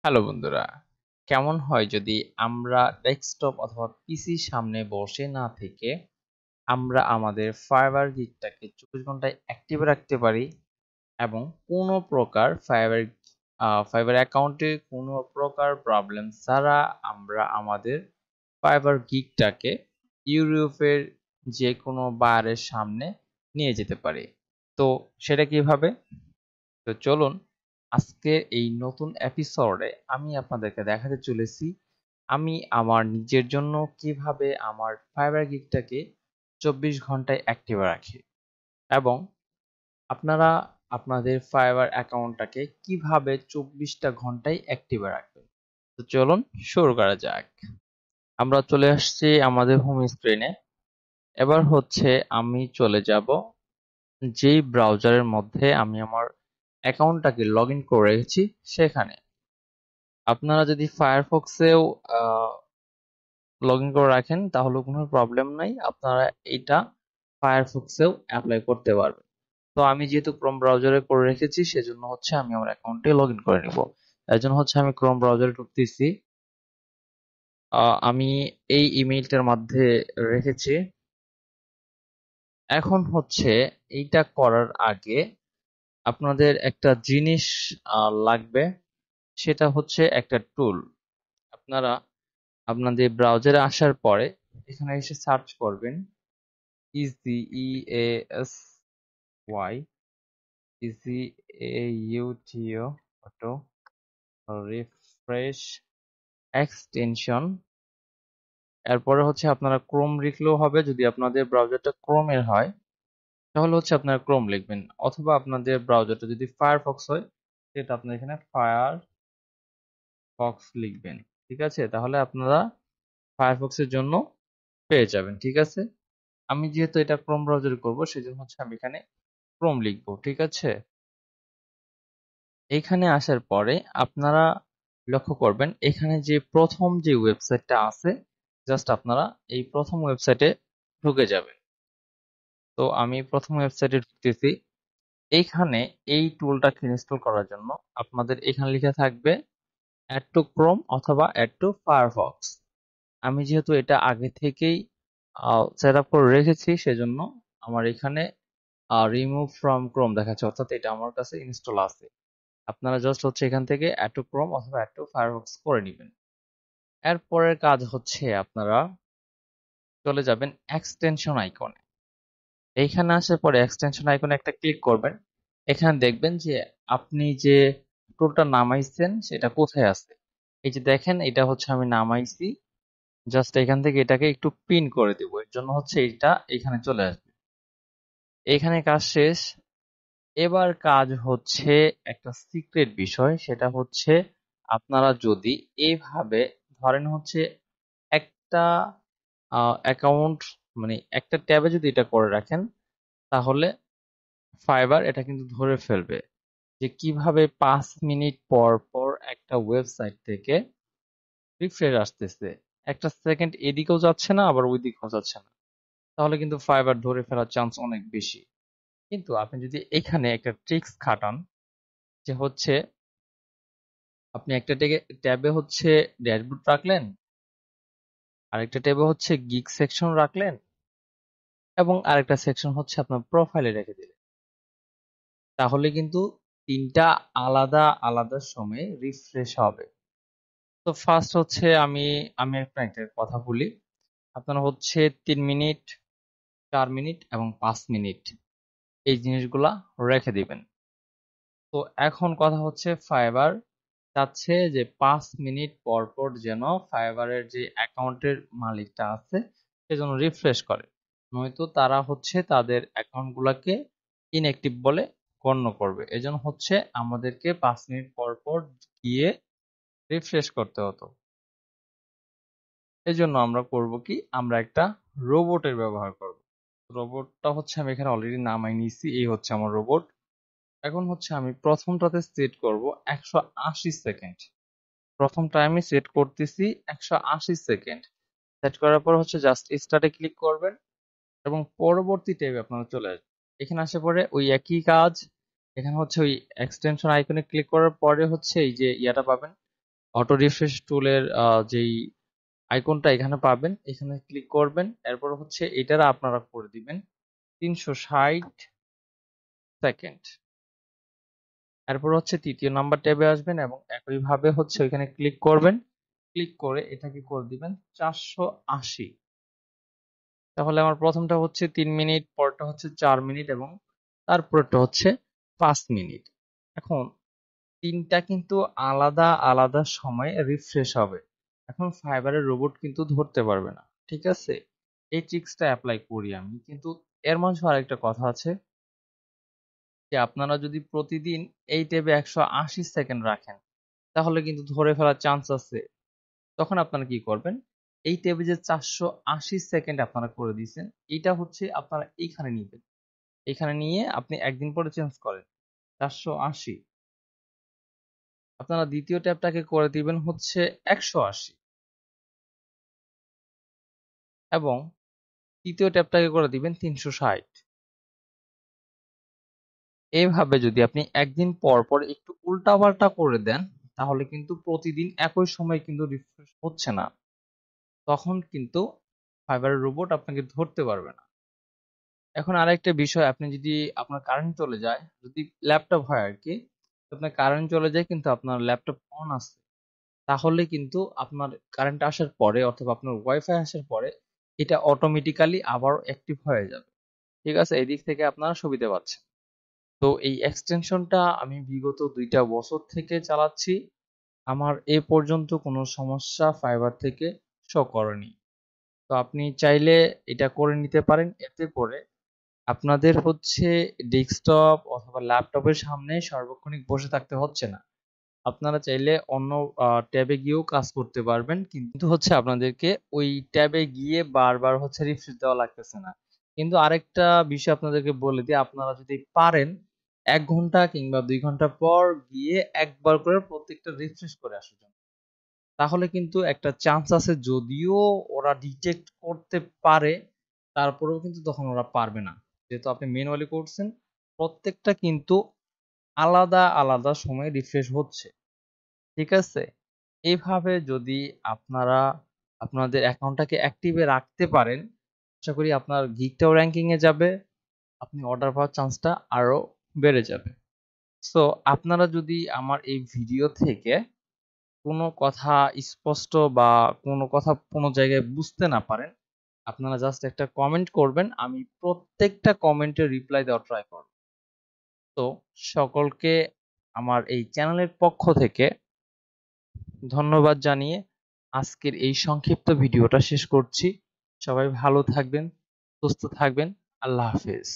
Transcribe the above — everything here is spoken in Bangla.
হ্যালো বন্ধুরা, কেমন হয় যদি আমরা ডেস্কটপ অথবা পিসির সামনে বসে না থেকে আমরা আমাদের ফাইবার গিগটাকে 24 ঘন্টায় অ্যাক্টিভ রাখতে পারি এবং কোনো প্রকার ফাইবার অ্যাকাউন্টে কোনো প্রকার প্রবলেম ছাড়া আমরা আমাদের ফাইবার গিগটাকে ইউরোপের যে কোনো বারের সামনে নিয়ে যেতে পারি। তো সেটা কিভাবে? তো চলুন আজকের এই নতুন এপিসোডে আমি আপনাদেরকে দেখাতে চলেছি আমি আমার নিজের জন্য কিভাবে আমার ফাইবার গিগটাকে 24 ঘন্টায় অ্যাক্টিভ রাখি এবং আপনারা আপনাদের ফাইবার অ্যাকাউন্টটাকে কিভাবে 24টা ঘন্টায় অ্যাক্টিভ রাখবেন। তো চলুন শুরু করা যাক। আমরা চলে আসছি আমাদের হোম স্ক্রিনে। এবার হচ্ছে আমি চলে যাব যেই ব্রাউজারের মধ্যে আমি আমার অ্যাকাউন্টটাকে লগ ইন করে রেখেছি সেখানে। আপনারা যদি ফায়ারফক্সেও লগ ইন করে রাখেন তাহলে কোনো প্রবলেম নাই, আপনারা এটা ফায়ারফক্সেও অ্যাপ্লাই করতে পারবেন। তো আমি যেহেতু ক্রোম ব্রাউজারে করে রেখেছি সেজন্য হচ্ছে আমি আমার অ্যাকাউন্টে লগ ইন করে নিব। এর জন্য হচ্ছে আমি ক্রোম ব্রাউজারে ঢুকতেছি। আমি এই ইমেইলটার মধ্যে রেখেছি। এখন হচ্ছে এইটা করার আগে আপনাদের একটা জিনিস লাগবে, সেটা হচ্ছে একটা টুল। আপনারা আপনাদের ব্রাউজারে আসার পরে এখানে এসে সার্চ করবেন EASY EAUTO auto refresh extension. এরপরে হচ্ছে আপনারা ক্রোম লিখলেও হবে, যদি আপনাদের ব্রাউজারটা ক্রোমের হয় তাহলে হচ্ছে আপনারা ক্রোম লিখবেন, অথবা আপনাদের ব্রাউজারটা যদি ফায়ারফক্স হয় সেটা আপনারা এখানে ফায়ারফক্স লিখবেন। ঠিক আছে, তাহলে আপনারা ফায়ারফক্সের জন্য পেয়ে যাবেন। ঠিক আছে, আমি যেহেতু এটা ক্রোম ব্রাউজারে করব সেজন্য হচ্ছে আমি এখানে ক্রোম লিখবো। ঠিক আছে, এইখানে আসার পরে আপনারা লক্ষ্য করবেন এখানে যে প্রথম যে ওয়েবসাইটটা আছে, জাস্ট আপনারা এই প্রথম ওয়েবসাইটে ঢুকে যাবেন। তো আমি প্রথম ওয়েবসাইটে ঢুকতেছি। এইখানে এই টুলটাকে ইনস্টল করার জন্য আপনাদের এখানে লেখা থাকবে অ্যাড টু ক্রোম অথবা অ্যাড টু ফায়ারফক্স। আমি যেহেতু এটা আগে থেকেই সেট আপ করে রেখেছি সেজন্য আমার এখানে রিমুভ ফ্রম ক্রোম দেখাচ্ছে, অর্থাৎ এটা আমার কাছে ইনস্টল আছে। আপনারা জাস্ট হচ্ছে এখান থেকে অ্যাড টু ক্রোম অথবা অ্যাড টু ফায়ারফক্স করে নেবেন। এরপরের কাজ হচ্ছে আপনারা চলে যাবেন এক্সটেনশন আইকনে। এইখানে আসার পরে এক্সটেনশন আইকনে একটা ক্লিক করবেন। এখানে দেখবেন যে আপনি যে টুলটা নামাইছেন সেটা কোথায় আছে। এই যে দেখেন এটা হচ্ছে আমি নামাইছি, জাস্ট এখান থেকে এটাকে একটু পিন করে দেবো, এর জন্য হচ্ছে এটা এখানে চলে আসবে। এখানে কাজ শেষ। এবার কাজ হচ্ছে একটা সিক্রেট বিষয়, সেটা হচ্ছে আপনারা যদি এইভাবে ধরেন হচ্ছে একটা অ্যাকাউন্ট, মানে একটা ট্যাবে যদি এটা করে রাখেন তাহলে ফাইবার এটা কিন্তু ধরে ফেলবে যে কিভাবে 5 মিনিট পর পর একটা ওয়েবসাইট থেকে রিফ্রেশ আসতেছে, একটা সেকেন্ড এদিকেও যাচ্ছে না আবার ওইদিকেও যাচ্ছে না, তাহলে কিন্তু ফাইবার ধরে ফেলার চান্স অনেক বেশি। কিন্তু আপনি যদি এখানে একটা ট্রিক্স খাটান, যে হচ্ছে আপনি একটা ট্যাবে হচ্ছে ড্যাশবোর্ড রাখলেন, আরেকটা ট্যাবে হচ্ছে গিগ সেকশন রাখলেন এবং আরেকটা সেকশন হচ্ছে আপনার প্রোফাইলে রেখে দিলেন, তাহলে কিন্তু তিনটা আলাদা আলাদা সময়ে রিফ্রেশ হবে। তো ফার্স্ট হচ্ছে আমি আমি একটা কথা বলি, আপনারা হচ্ছে 3 মিনিট, 4 মিনিট এবং 5 মিনিট এই জিনিসগুলা রেখে দিবেন। তো এখন কথা হচ্ছে ফাইবার চাচ্ছে যে 5 মিনিট পর পর যেন ফাইবারের যে অ্যাকাউন্টের মালিকটা আছে সে যেন রিফ্রেশ করে, নয়তো তারা হচ্ছে তাদের অ্যাকাউন্ট গুলাকে ইনঅ্যাক্টিভ বলে গণ্য করবে। এজন্য হচ্ছে আমাদেরকে 5 মিনিট পর পর গিয়ে রিফ্রেশ করতে হতো। এজন্য আমরা করব কি, আমরা একটা রোবটের ব্যবহার করব। রোবটটা হচ্ছে আমি এখানে অলরেডি নামাই নিয়েছি, এই হচ্ছে আমার রোবট। এখন হচ্ছে আমি প্রথমটাতে সেট করব 180 সেকেন্ড। প্রথমটা আমি সেট করতেছি 180 সেকেন্ড। সেট করার পর হচ্ছে জাস্ট স্টার্টে ক্লিক করবেন এবং পরবর্তী ট্যাবে আপনারা চলে আসবেন। এখানে আসার পরে ওই একই কাজ, এখানে হচ্ছে ওই এক্সটেনশন আইকনে ক্লিক করার পরে হচ্ছে এই যে ইয়াটা পাবেন, অটো রিফ্রেশ টুলের যেই আইকনটা এখানে পাবেন, এখানে ক্লিক করবেন। এরপর হচ্ছে এটার আপনারা করে দিবেন 360 সেকেন্ড। এরপর হচ্ছে তৃতীয় নাম্বার ট্যাবে আসবেন এবং একইভাবে হচ্ছে ওইখানে ক্লিক করবেন। ক্লিক করে এটাকে করে দিবেন 480। তাহলে আমার প্রথমটা হচ্ছে 3 মিনিট, পরটা হচ্ছে 4 মিনিট এবং তারপরটা হচ্ছে 5 মিনিট। এখন তিনটা কিন্তু আলাদা আলাদা সময়ে রিফ্রেশ হবে। এখন ফাইবারের রোবট কিন্তু ধরতে পারবে না, ঠিক আছে? এই ট্রিক্সটা অ্যাপ্লাই করি আমি, কিন্তু এর মাঝে আরেকটা কথা আছে যে আপনারা যদি প্রতিদিন এই ট্যাবে 180 সেকেন্ড রাখেন তাহলে কিন্তু ধরে ফেলার চান্স আছে। তখন আপনারা কি করবেন, এই ট্যাবে যে 480 সেকেন্ড আপনারা করে দিয়েছেন এটা হচ্ছে আপনারা এইখানে নিবেন। এখানে নিয়ে আপনি একদিন পরে চেঞ্জ করেন 480। আপনারা দ্বিতীয় ট্যাবটাকে করে দিবেন হচ্ছে 180 এবং তৃতীয় ট্যাবটাকে করে দিবেন 360। এইভাবে যদি আপনি একদিন পর পর একটু উল্টাপাল্টা করে দেন তাহলে কিন্তু প্রতিদিন একই সময় কিন্তু রিফ্রেশ হচ্ছে না। তখন কিন্তু ফাইবারের রোবট আপনাকে ধরতে পারবে না। এখন আরেকটা বিষয়, আপনি যদি আপনার কারেন্ট চলে যায়, যদি ল্যাপটপ হয় আর কি, আপনার কারেন্ট চলে যায় কিন্তু আপনার ল্যাপটপ অন আছে, তাহলে কিন্তু আপনার কারেন্ট আসার পরে অথবা আপনার ওয়াইফাই আসার পরে এটা অটোমেটিক্যালি আবার অ্যাক্টিভ হয়ে যাবে। ঠিক আছে, এই দিক থেকে আপনারা সুবিধা পাচ্ছেন। তো এই এক্সটেনশনটা আমি বিগত 2টা বছর থেকে চালাচ্ছি, আমার এ পর্যন্ত কোনো সমস্যা ফাইবার থেকে শো করেনি। তো আপনি চাইলে এটা করে নিতে পারেন, এতে করে আপনাদের হচ্ছে ডেস্কটপ অথবা ল্যাপটপের সামনে সার্বক্ষণিক বসে থাকতে হচ্ছে না। আপনারা চাইলে অন্য ট্যাবে গিয়েও কাজ করতে পারবেন, কিন্তু হচ্ছে আপনাদেরকে ওই ট্যাবে গিয়ে বারবার হচ্ছে রিফ্রেশ দেওয়া লাগতেছে না। কিন্তু আরেকটা বিষয় আপনাদেরকে বলে দিই, আপনারা যদি পারেন 1 ঘন্টা কিংবা 2 ঘন্টা পর গিয়ে একবার করে প্রত্যেকটা রিফ্রেশ করে আসার জন্য। তাহলে কিন্তু একটা চান্স আছে, যদিও ওরা ডিটেক্ট করতে পারে তারপরেও কিন্তু তখন ওরা পারবে না, যেহেতু আপনি ম্যানুয়ালি করছেন। প্রত্যেকটা কিন্তু আলাদা আলাদা সময়ে রিফ্রেশ হচ্ছে, ঠিক আছে? এইভাবে যদি আপনারা আপনাদের অ্যাকাউন্টটাকে অ্যাক্টিভে রাখতে পারেন, আশা করি আপনার গিগটাও র্যাঙ্কিং এ যাবে, আপনি অর্ডার পাওয়ার চান্সটা আরো বেড়ে যাবে। সো আপনারা যদি আমার এই ভিডিও থেকে কোনো কথা স্পষ্ট বা কোনো কথা কোনো জায়গায় বুঝতে না পারেন, আপনারা জাস্ট একটা কমেন্ট করবেন, আমি প্রত্যেকটা কমেন্টের রিপ্লাই দেওয়ার ট্রাই করব। তো সকলকে আমার এই চ্যানেলের পক্ষ থেকে ধন্যবাদ জানিয়ে আজকের এই সংক্ষিপ্ত ভিডিওটা শেষ করছি। সবাই ভালো থাকবেন, সুস্থ থাকবেন। আল্লাহ হাফেজ।